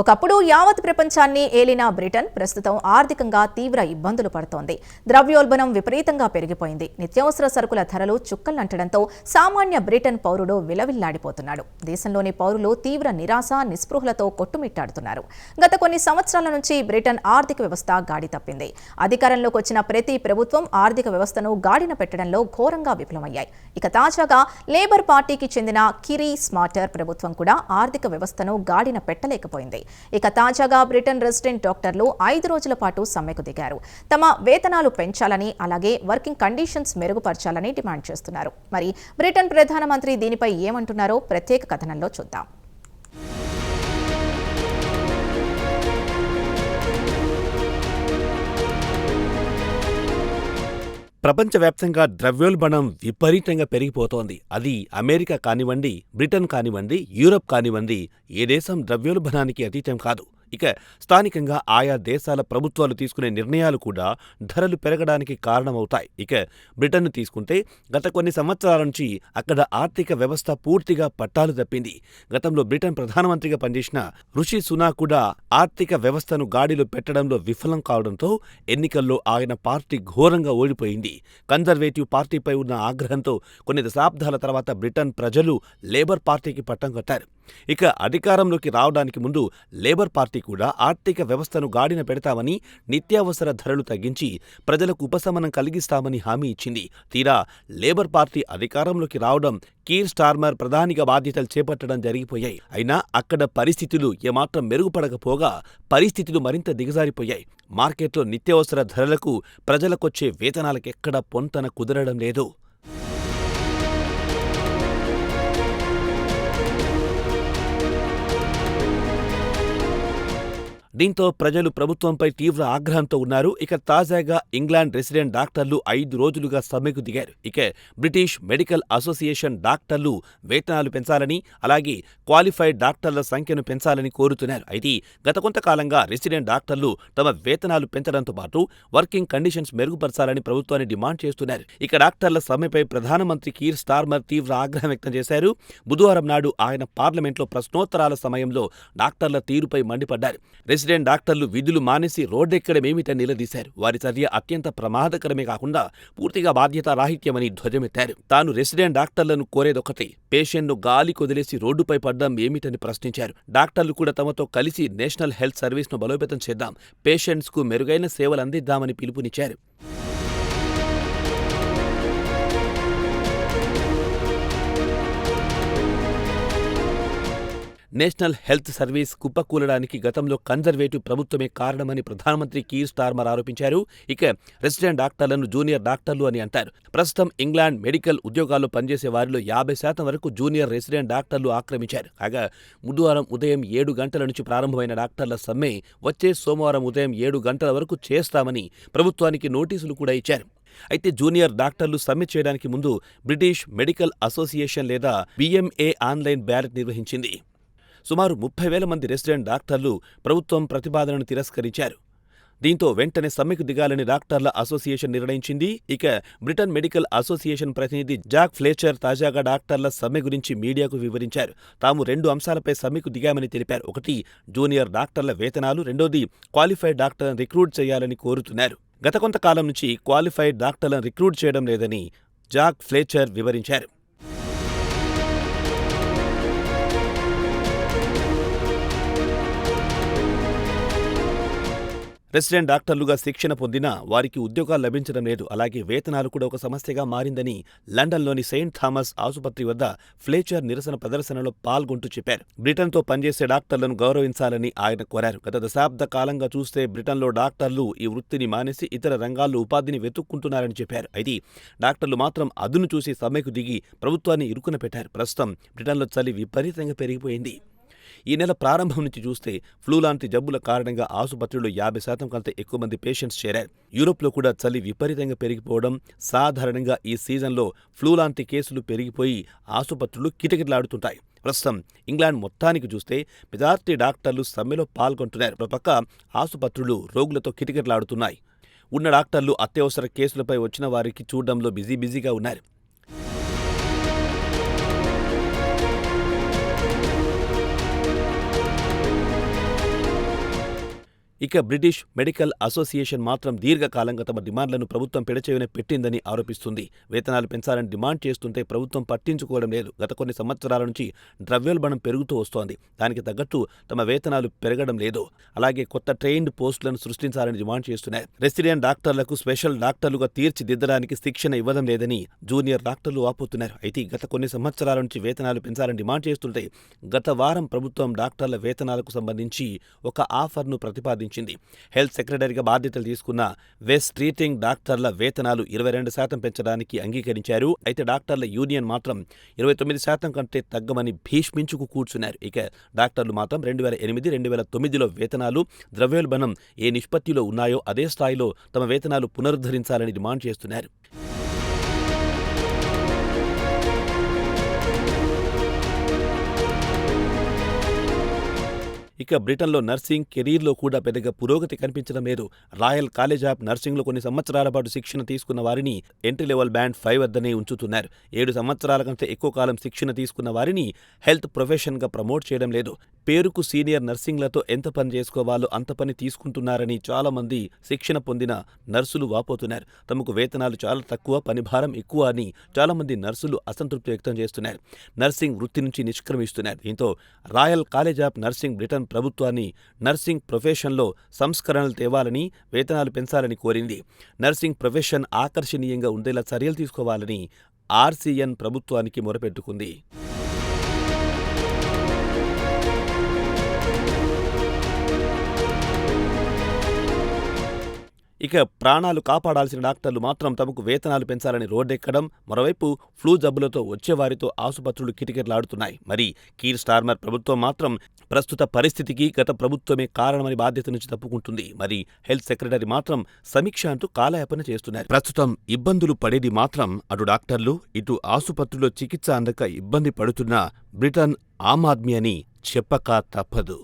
ఒకప్పుడు యావత్ ప్రపంచాన్ని ఏలిన బ్రిటన్ ప్రస్తుతం ఆర్థికంగా తీవ్ర ఇబ్బందులు పడుతోంది. ద్రవ్యోల్బణం విపరీతంగా పెరిగిపోయింది. నిత్యావసర సరుకుల ధరలు చుక్కలంటడంతో సామాన్య బ్రిటన్ పౌరుడు విలవిల్లాడిపోతున్నాడు. దేశంలోని పౌరులు తీవ్ర నిరాశ, నిస్పృహలతో కొట్టుమిట్టాడుతున్నారు. గత కొన్ని సంవత్సరాల నుంచి బ్రిటన్ ఆర్థిక వ్యవస్థ గాడి తప్పింది. అధికారంలోకి వచ్చిన ప్రతి ప్రభుత్వం ఆర్థిక వ్యవస్థను గాడిన పెట్టడంలో ఘోరంగా విఫలమయ్యాయి. ఇక తాజాగా లేబర్ పార్టీకి చెందిన కిరీ స్మార్టర్ ప్రభుత్వం కూడా ఆర్థిక వ్యవస్థను గాడిన పెట్టలేకపోయింది. ఇక తాజాగా బ్రిటన్ రెసిడెంట్ డాక్టర్లు 5 రోజుల పాటు సమ్మెకు దిగారు. తమ వేతనాలు పెంచాలని, అలాగే వర్కింగ్ కండిషన్స్ మెరుగుపరచాలని డిమాండ్ చేస్తున్నారు. మరి బ్రిటన్ ప్రధానమంత్రి దీనిపై ఏమంటున్నారో ప్రత్యేక కథనంలో చూద్దాం. ప్రపంచవ్యాప్తంగా ద్రవ్యోల్బణం విపరీతంగా పెరిగిపోతోంది. అది అమెరికా కానివ్వండి, బ్రిటన్ కానివ్వండి, యూరప్ కానివ్వండి, ఏ దేశం ద్రవ్యోల్బణానికి అతీతం కాదు. ఇక స్థానికంగా ఆయా దేశాల ప్రభుత్వాలు తీసుకునే నిర్ణయాలు కూడా ధరలు పెరగడానికి కారణమవుతాయి. ఇక బ్రిటన్ను తీసుకుంటే గత కొన్ని సంవత్సరాల నుంచి అక్కడ ఆర్థిక వ్యవస్థ పూర్తిగా పట్టాలు తప్పింది. గతంలో బ్రిటన్ ప్రధానమంత్రిగా పనిచేసిన రిషి సునాక్ కూడా ఆర్థిక వ్యవస్థను గాడిలో పెట్టడంలో విఫలం కావడంతో ఎన్నికల్లో ఆయన పార్టీ ఘోరంగా ఓడిపోయింది. కన్జర్వేటివ్ పార్టీపై ఉన్న ఆగ్రహంతో కొన్ని దశాబ్దాల తర్వాత బ్రిటన్ ప్రజలు లేబర్ పార్టీకి పట్టం కట్టారు. ఇక అధికారంలోకి రావడానికి ముందు లేబర్ పార్టీ కూడా ఆర్థిక వ్యవస్థను గాడిన పెడతామని, నిత్యావసర ధరలు తగ్గించి ప్రజలకు ఉపశమనం కలిగిస్తామని హామీ ఇచ్చింది. తీరా లేబర్ పార్టీ అధికారంలోకి రావడం, కీర్ స్టార్మర్ ప్రధానిగా బాధ్యతలు చేపట్టడం జరిగిపోయాయి. అయినా అక్కడ పరిస్థితులు ఏమాత్రం మెరుగుపడకపోగా పరిస్థితులు మరింత దిగజారిపోయాయి. మార్కెట్లో నిత్యావసర ధరలకు ప్రజలకొచ్చే వేతనాలకెక్కడా పొంతన కుదరడం లేదు. దీంతో ప్రజలు ప్రభుత్వంపై తీవ్ర ఆగ్రహంతో ఉన్నారు. ఇక తాజాగా ఇంగ్లాండ్ రెసిడెంట్ డాక్టర్లు 5 రోజులుగా సమ్మెకు దిగారు. ఇక బ్రిటిష్ మెడికల్ అసోసియేషన్ డాక్టర్లు వేతనాలు పెంచాలని, అలాగే క్వాలిఫైడ్ డాక్టర్ల సంఖ్యను పెంచాలని కోరుతున్నారు. అయితే గత కొంతకాలంగా రెసిడెంట్ డాక్టర్లు తమ వేతనాలు పెంచడంతో పాటు వర్కింగ్ కండిషన్స్ మెరుగుపరచాలని ప్రభుత్వాన్ని డిమాండ్ చేస్తున్నారు. ఇక డాక్టర్ల సమ్మెపై ప్రధానమంత్రి కీర్ స్టార్మర్ తీవ్ర ఆగ్రహం వ్యక్తం చేశారు. బుధవారం నాడు ఆయన పార్లమెంట్లో ప్రశ్నోత్తరాల సమయంలో డాక్టర్ల తీరుపై మండిపడ్డారు. రెసిడెంట్ డాక్టర్లు విధులు మానేసి రోడ్డెక్కడమేమిటని నిలదీశారు. వారి చర్య అత్యంత ప్రమాదకరమే కాకుండా పూర్తిగా బాధ్యతారాహిత్యమని ధ్వజమెత్తారు. తాను రెసిడెంట్ డాక్టర్లను కోరేదొక్కటే, పేషెంట్ను గాలి కొదిలేసి రోడ్డుపై పడ్డం ఏమిటని ప్రశ్నించారు. డాక్టర్లు కూడా తమతో కలిసి నేషనల్ హెల్త్ సర్వీస్ను బలోపేతం చేద్దాం, పేషెంట్స్కు మెరుగైన సేవలు అందిద్దామని పిలుపునిచ్చారు. నేషనల్ హెల్త్ సర్వీస్ కుప్పకూలడానికి గతంలో కన్జర్వేటివ్ ప్రభుత్వమే కారణమని ప్రధానమంత్రి కీర్ స్టార్మర్ ఆరోపించారు. ఇక రెసిడెంట్ డాక్టర్లను జూనియర్ డాక్టర్లు అని అంటారు. ప్రస్తుతం ఇంగ్లాండ్ మెడికల్ ఉద్యోగాల్లో పనిచేసే వారిలో 50% వరకు జూనియర్ రెసిడెంట్ డాక్టర్లు ఆక్రమించారు. కాగా బుధవారం ఉదయం 7 గంటల నుంచి ప్రారంభమైన డాక్టర్ల సమ్మె వచ్చే సోమవారం ఉదయం 7 గంటల వరకు చేస్తామని ప్రభుత్వానికి నోటీసులు కూడా ఇచ్చారు. అయితే జూనియర్ డాక్టర్లు సమ్మె చేయడానికి ముందు బ్రిటిష్ మెడికల్ అసోసియేషన్ లేదా BMA ఆన్లైన్ బ్యాలెట్ నిర్వహించింది. సుమారు 30,000 మంది రెసిడెంట్ డాక్టర్లు ప్రభుత్వం ప్రతిపాదనను తిరస్కరించారు. దీంతో వెంటనే సమ్మెకు దిగాలని డాక్టర్ల అసోసియేషన్ నిర్ణయించింది. ఇక బ్రిటన్ మెడికల్ అసోసియేషన్ ప్రతినిధి జాక్ ఫ్లేచర్ తాజాగా డాక్టర్ల సమ్మె గురించి మీడియాకు వివరించారు. తాము 2 అంశాలపై సమ్మెకు దిగామని తెలిపారు. ఒకటి, జూనియర్ డాక్టర్ల వేతనాలు, రెండోది క్వాలిఫైడ్ డాక్టర్లను రిక్రూట్ చేయాలని కోరుతున్నారు. గత కొంతకాలం నుంచి క్వాలిఫైడ్ డాక్టర్లను రిక్రూట్ చేయడం లేదని జాక్ ఫ్లేచర్ వివరించారు. రెసిడెంట్ డాక్టర్లుగా శిక్షణ పొందినా వారికి ఉద్యోగాలు లభించడం లేదు. అలాగే వేతనాలు కూడా ఒక సమస్యగా మారిందని లండన్లోని సెయింట్ థామస్ ఆసుపత్రి వద్ద ఫ్లేచర్ నిరసన ప్రదర్శనలో పాల్గొంటూ చెప్పారు. బ్రిటన్తో పనిచేసే డాక్టర్లను గౌరవించాలని ఆయన కోరారు. గత దశాబ్ద కాలంగా చూస్తే బ్రిటన్లో డాక్టర్లు ఈ వృత్తిని మానేసి ఇతర రంగాల్లో ఉపాధిని వెతుక్కుంటున్నారని చెప్పారు. అయితే డాక్టర్లు మాత్రం అదును చూసి సమ్మెకు దిగి ప్రభుత్వాన్ని ఇరుకున పెట్టారు. ప్రస్తుతం బ్రిటన్లో చలి విపరీతంగా పెరిగిపోయింది. ఈ నెల ప్రారంభం నుంచి చూస్తే ఫ్లూ లాంటి జబ్బుల కారణంగా ఆసుపత్రిలో 50% కంటే ఎక్కువ మంది పేషెంట్స్ చేరారు. యూరోప్లో కూడా చలి విపరీతంగా పెరిగిపోవడం సాధారణంగా ఈ సీజన్లో ఫ్లూ లాంటి కేసులు పెరిగిపోయి ఆసుపత్రులు కిటకిటలాడుతుంటాయి. ప్రస్తుతం ఇంగ్లాండ్ మొత్తానికి చూస్తే మెజార్టీ డాక్టర్లు సమ్మెలో పాల్గొంటున్నారు. మరోపక్క ఆసుపత్రులు రోగులతో కిటకిటలాడుతున్నాయి. ఉన్న డాక్టర్లు అత్యవసర కేసులపై వచ్చిన వారికి చూడడంలో బిజీగా ఉన్నారు. ఇక బ్రిటిష్ మెడికల్ అసోసియేషన్ మాత్రం దీర్ఘకాలంగా తమ డిమాండ్లను ప్రభుత్వం పెడచెవిన పెట్టిందని ఆరోపిస్తుంది. వేతనాలు పెంచాలని డిమాండ్ చేస్తుంటే ప్రభుత్వం పట్టించుకోవడం లేదు. గత కొన్ని సంవత్సరాల నుంచి ద్రవ్యోల్బణం పెరుగుతూ వస్తోంది. దానికి తగ్గట్టు తమ వేతనాలు పెరగడం లేదు. అలాగే కొత్త ట్రైన్డ్ పోస్టులను సృష్టించాలని డిమాండ్ చేస్తున్నాయి. రెసిడెంట్ డాక్టర్లకు స్పెషల్ డాక్టర్లుగా తీర్చిదిద్దడానికి శిక్షణ ఇవ్వడం లేదని జూనియర్ డాక్టర్లు వాపోతున్నారు. అయితే గత కొన్ని సంవత్సరాల నుంచి వేతనాలు పెంచాలని డిమాండ్ చేస్తుంటే గత వారం ప్రభుత్వం డాక్టర్ల వేతనాలకు సంబంధించి ఒక ఆఫర్ను ప్రతిపాదించింది. హెల్త్ సెక్రటరీగా బాధ్యతలు తీసుకున్న వెస్ట్ ట్రీటింగ్ డాక్టర్ల వేతనాలు 22% పెంచడానికి అంగీకరించారు. అయితే డాక్టర్ల యూనియన్ మాత్రం 29% కంటే తగ్గమని భీష్మించుకు కూర్చున్నారు. ఇక డాక్టర్లు మాత్రం 2008-2009లో వేతనాలు ద్రవ్యోల్బణం ఏ నిష్పత్తిలో ఉన్నాయో అదే స్థాయిలో తమ వేతనాలు పునరుద్ధరించాలని డిమాండ్ చేస్తున్నారు. ఇక బ్రిటన్లో నర్సింగ్ కెరీర్లో కూడా పెద్దగా పురోగతి కనిపించడం లేదు. రాయల్ కాలేజ్ ఆఫ్ నర్సింగ్లో కొన్ని సంవత్సరాల పాటు శిక్షణ తీసుకున్న వారిని ఎంట్రీ లెవెల్ బ్యాండ్ 5 వద్దనే ఉంచుతున్నారు. 7 సంవత్సరాల కంటే ఎక్కువ కాలం శిక్షణ తీసుకున్న వారిని హెల్త్ ప్రొఫెషన్గా ప్రమోట్ చేయడం లేదు. పేరుకు సీనియర్ నర్సింగ్లతో ఎంత పని చేసుకోవాలో అంత పని తీసుకుంటున్నారని చాలా మంది శిక్షణ పొందిన నర్సులు వాపోతున్నారు. తమకు వేతనాలు చాలా తక్కువ, పనిభారం ఎక్కువ అని చాలా మంది నర్సులు అసంతృప్తి వ్యక్తం చేస్తున్నారు. నర్సింగ్ వృత్తి నుంచి నిష్క్రమిస్తున్నారు. దీంతో royal college of nursing Britain ప్రభుత్వాన్ని నర్సింగ్ ప్రొఫెషన్లో సంస్కరణలు తేవాలని, వేతనాలు పెంచాలని కోరింది. నర్సింగ్ ప్రొఫెషన్ ఆకర్షణీయంగా ఉండేలా చర్యలు తీసుకోవాలని ఆర్సీఎన్ ప్రభుత్వానికి మొరపెట్టుకుంది. ఇక ప్రాణాలు కాపాడాల్సిన డాక్టర్లు మాత్రం తమకు వేతనాలు పెంచాలని రోడ్డెక్కడం, మరోవైపు ఫ్లూ జబ్బులతో వచ్చేవారితో ఆసుపత్రులు కిటకిటలాడుతున్నాయి. మరి కీర్ స్టార్మర్ ప్రభుత్వం మాత్రం ప్రస్తుత పరిస్థితికి గత ప్రభుత్వమే కారణమని బాధ్యత నుంచి తప్పుకుంటుంది. మరి హెల్త్ సెక్రటరీ మాత్రం సమీక్ష అంటూ కాలయాపన చేస్తున్నారు. ప్రస్తుతం ఇబ్బందులు పడేది మాత్రం అటు డాక్టర్లు, ఇటు ఆసుపత్రిలో చికిత్స అందక ఇబ్బంది పడుతున్న బ్రిటన్ ఆమ్ ఆద్మీ అని చెప్పక తప్పదు.